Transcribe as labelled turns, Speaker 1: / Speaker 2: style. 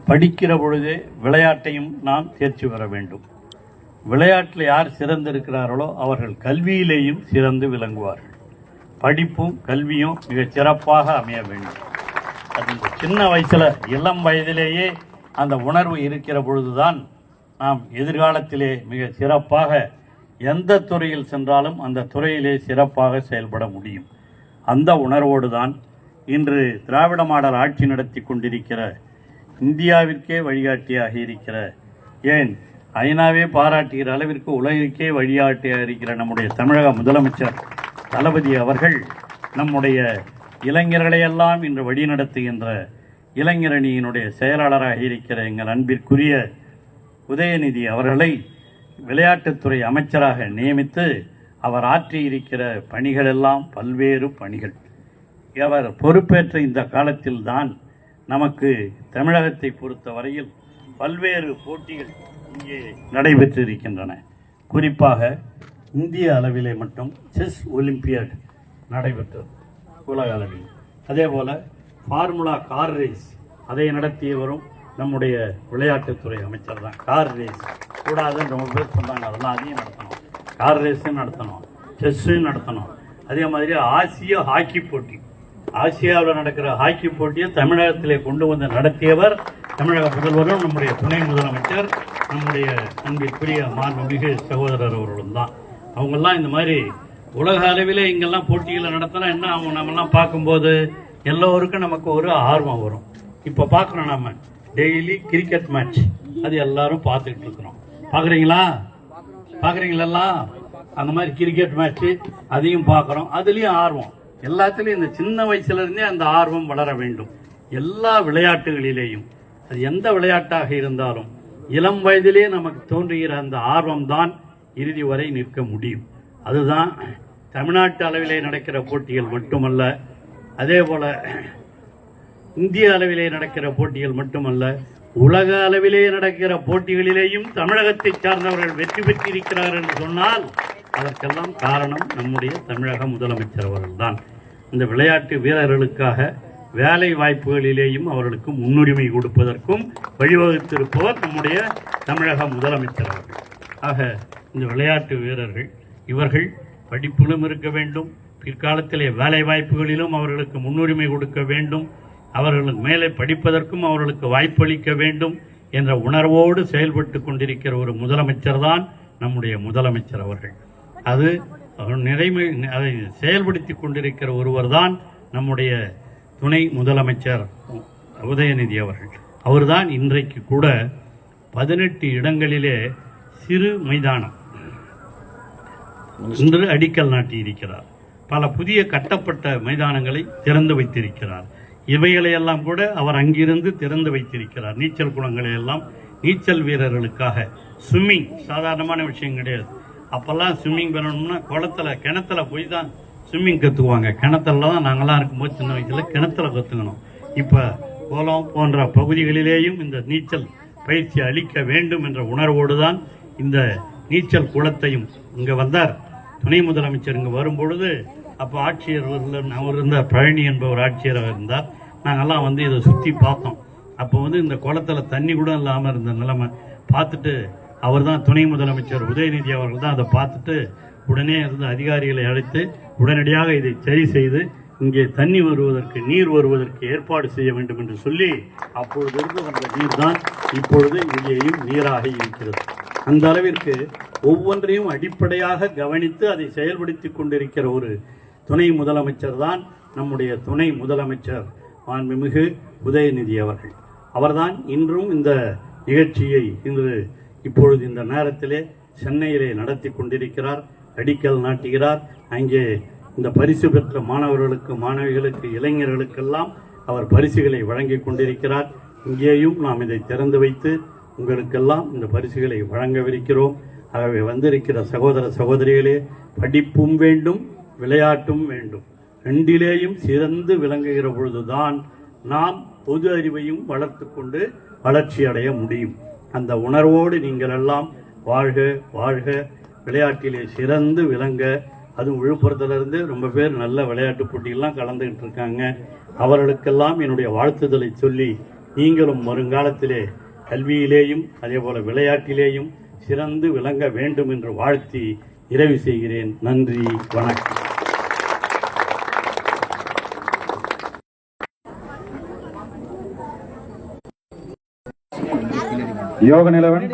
Speaker 1: படிக்கிற பொழுதே விளையாட்டையும் நாம் தேர்ச்சி பெற வேண்டும். விளையாட்டில் யார் சிறந்திருக்கிறார்களோ அவர்கள் கல்வியிலேயும் சிறந்து விளங்குவார்கள். படிப்பும் கல்வியும் மிகச் சிறப்பாக அமைய வேண்டும். அது இந்த சின்ன வயசில் இளம் வயதிலேயே அந்த உணர்வு இருக்கிற பொழுதுதான் நாம் எதிர்காலத்திலே மிக சிறப்பாக எந்த துறையில் சென்றாலும் அந்த துறையிலே சிறப்பாக செயல்பட முடியும். அந்த உணர்வோடு தான் இன்று திராவிட மாடல் ஆட்சி நடத்தி கொண்டிருக்கிற இந்தியாவிற்கே வழிகாட்டியாக இருக்கிற, ஏன் ஐநாவே பாராட்டுகிற அளவிற்கு உலகிற்கே வழிகாட்டியாக இருக்கிற நம்முடைய தமிழக முதலமைச்சர் தளபதி அவர்கள் நம்முடைய இளைஞர்களையெல்லாம் இன்று வழிநடத்துகின்ற இளைஞரணியினுடைய செயலாளராக இருக்கிற எங்கள் அன்பிற்குரிய உதயநிதி அவர்களை விளையாட்டுத்துறை அமைச்சராக நியமித்து அவர் ஆற்றியிருக்கிற பணிகளெல்லாம் பல்வேறு பணிகள். அவர் பொறுப்பேற்ற இந்த காலத்தில்தான் நமக்கு தமிழகத்தை பொறுத்த வரையில் பல்வேறு போட்டிகள் இங்கே நடைபெற்றிருக்கின்றன. குறிப்பாக இந்திய அளவிலே மட்டும் செஸ் ஒலிம்பியாட் நடைபெற்றது உலக அளவில். அதே போல் ஃபார்முலா கார் ரேஸ் அதை நடத்தியவரும் நம்முடைய விளையாட்டுத்துறை அமைச்சர் தான். கார் ரேஸ் கூடாதுன்னு ரொம்ப பேர் சொன்னாங்க, அதெல்லாம் அதையும் நடத்தணும். கார் ரேஸும் நடத்தணும், செஸ்ஸும் நடத்தணும். அதே மாதிரி ஆசிய ஹாக்கி போட்டி, ஆசியாவில் நடக்கிற ஹாக்கி போட்டியை தமிழகத்திலே கொண்டு வந்து நடத்தியவர் தமிழக முதல்வரும் நம்முடைய துணை முதலமைச்சர் நம்முடைய அன்பிற்குரிய மாண்புமிகு சகோதரர் அவர்களும் தான். அவங்கெல்லாம் இந்த மாதிரி உலக அளவிலே இங்கெல்லாம் போட்டிகளை நடத்தினா என்ன அவங்க நம்மெல்லாம் பார்க்கும்போது எல்லோருக்கும் நமக்கு ஒரு ஆர்வம் வரும். இப்போ பார்க்குறோம், நம்ம டெய்லி கிரிக்கெட் மேட்ச் அது எல்லாரும் பார்த்துக்கிட்டு இருக்கிறோம். பார்க்குறீங்களா? அந்த மாதிரி கிரிக்கெட் மேட்ச்சு அதையும் பார்க்குறோம். அதுலேயும் ஆர்வம், எல்லாத்துலேயும் இந்த சின்ன வயசுலேருந்தே அந்த ஆர்வம் வளர வேண்டும். எல்லா விளையாட்டுகளிலேயும் அது எந்த விளையாட்டாக இருந்தாலும் இளம் வயதிலே நமக்கு தோன்றுகிற அந்த ஆர்வம் தான் இறுதி வரை நிற்க முடியும். அதுதான் தமிழ்நாட்டு அளவிலே நடக்கிற போட்டிகள் மட்டுமல்ல, அதே போல் இந்திய அளவிலே நடக்கிற போட்டிகள் மட்டுமல்ல, உலக அளவிலே நடக்கிற போட்டிகளிலேயும் தமிழகத்தை சார்ந்தவர்கள் வெற்றி பெற்றிருக்கிறார்கள் என்று சொன்னால் அதற்கெல்லாம் காரணம் நம்முடைய தமிழக முதலமைச்சர் அவர்கள்தான். இந்த விளையாட்டு வீரர்களுக்காக வேலை வாய்ப்புகளிலேயும் அவர்களுக்கு முன்னுரிமை கொடுப்பதற்கும் வழிவகுத்திருப்பவர் நம்முடைய தமிழக முதலமைச்சர் அவர்கள். ஆக இந்த விளையாட்டு வீரர்கள் இவர்கள் படிப்பிலும் இருக்க வேண்டும், பிற்காலத்திலே வேலை வாய்ப்புகளிலும் அவர்களுக்கு முன்னுரிமை கொடுக்க வேண்டும், அவர்களுக்கு மேலே படிப்பதற்கும் அவர்களுக்கு வாய்ப்பளிக்க வேண்டும் என்ற உணர்வோடு செயல்பட்டு கொண்டிருக்கிற ஒரு முதலமைச்சர் தான் நம்முடைய முதலமைச்சர் அவர்கள். அது அதை செயல்படுத்தி கொண்டிருக்கிற ஒருவர் தான் நம்முடைய துணை முதலமைச்சர் உதயநிதி அவர்கள். அவர்தான் இன்றைக்கு கூட 18 இடங்களிலே சிறு மைதானம் இன்று அடிக்கல் நாட்டியிருக்கிறார். பல புதிய கட்டப்பட்ட மைதானங்களை திறந்து வைத்திருக்கிறார். இவைகளையெல்லாம் கூட அவர் அங்கிருந்து திறந்து வைத்திருக்கிறார். நீச்சல் குளங்களை எல்லாம் நீச்சல் வீரர்களுக்காக. ஸ்விம்மிங் சாதாரணமான விஷயம் கிடையாது. அப்போல்லாம் ஸ்விம்மிங் பண்ணணும்னா கிணத்துல போய் தான் ஸ்விம்மிங் கற்றுக்குவாங்க. கிணத்துல தான் நாங்கள்லாம் இருக்கும்போது சின்ன வயசில் கிணத்துல கற்றுக்கணும். இப்போ கோலம் போன்ற பகுதிகளிலேயும் இந்த நீச்சல் பயிற்சி அளிக்க வேண்டும் என்ற உணர்வோடு தான் இந்த நீச்சல் குளத்தையும் இங்கே வந்தார் துணை முதலமைச்சர். இங்கே வரும்பொழுது அப்போ ஆட்சியர் அவர் இருந்தார், பழனி என்பவர் ஆட்சியராக இருந்தார். நாங்கள்லாம் வந்து இதை சுற்றி பார்த்தோம். அப்போ வந்து இந்த குளத்தில் தண்ணி கூட இல்லாமல் இருந்த நிலைமை பார்த்துட்டு அவர் தான் துணை முதலமைச்சர் உதயநிதி அவர்கள் தான் அதை பார்த்துட்டு உடனே இருந்த அதிகாரிகளை அழைத்து உடனடியாக இதை சரி செய்து இங்கே தண்ணி வருவதற்கு நீர் வருவதற்கு ஏற்பாடு செய்ய வேண்டும் என்று சொல்லி அப்பொழுது இருந்து வந்த நீர் தான் இப்பொழுது இங்கேயும் நீராக இருக்கிறது. அந்த அளவிற்கு ஒவ்வொன்றையும் அடிப்படையாக கவனித்து அதை செயல்படுத்தி கொண்டிருக்கிற ஒரு துணை முதலமைச்சர் தான் நம்முடைய துணை முதலமைச்சர் மாண்புமிகு உதயநிதி அவர்கள். அவர்தான் இன்றும் இந்த நிகழ்ச்சியை இப்பொழுது இந்த நேரத்திலே சென்னையிலே நடத்தி கொண்டிருக்கிறார், அடிக்கல் நாட்டுகிறார். அங்கே இந்த பரிசு பெற்ற மாணவர்களுக்கு, மாணவிகளுக்கு, இளைஞர்களுக்கெல்லாம் அவர் பரிசுகளை வழங்கி கொண்டிருக்கிறார். இங்கேயும் நாம் இதை திறந்து வைத்து உங்களுக்கெல்லாம் இந்த பரிசுகளை வழங்கவிருக்கிறோம். ஆகவே வந்திருக்கிற சகோதர சகோதரிகளே, படிப்பும் வேண்டும், விளையாட்டும் வேண்டும். ரெண்டிலேயும் சிறந்து விளங்குகிற பொழுதுதான் நாம் பொது அறிவையும் வளர்த்து கொண்டு வளர்ச்சி அடைய முடியும். அந்த உணர்வோடு நீங்கள் எல்லாம் வாழ்க வாழ்க, விளையாட்டிலே சிறந்து விளங்க. அதுவும் விழுப்புரத்திலிருந்து ரொம்ப பேர் நல்ல விளையாட்டு போட்டியெல்லாம் கலந்துக்கிட்டு இருக்காங்க. அவர்களுக்கெல்லாம் என்னுடைய வாழ்த்துதலை சொல்லி நீங்களும் வருங்காலத்திலே கல்வியிலேயும் அதேபோல விளையாட்டிலேயும் சிறந்து விளங்க வேண்டும் என்று வாழ்த்தி நிறைவு செய்கிறேன். நன்றி, வணக்கம்.
Speaker 2: யோக நிலவன்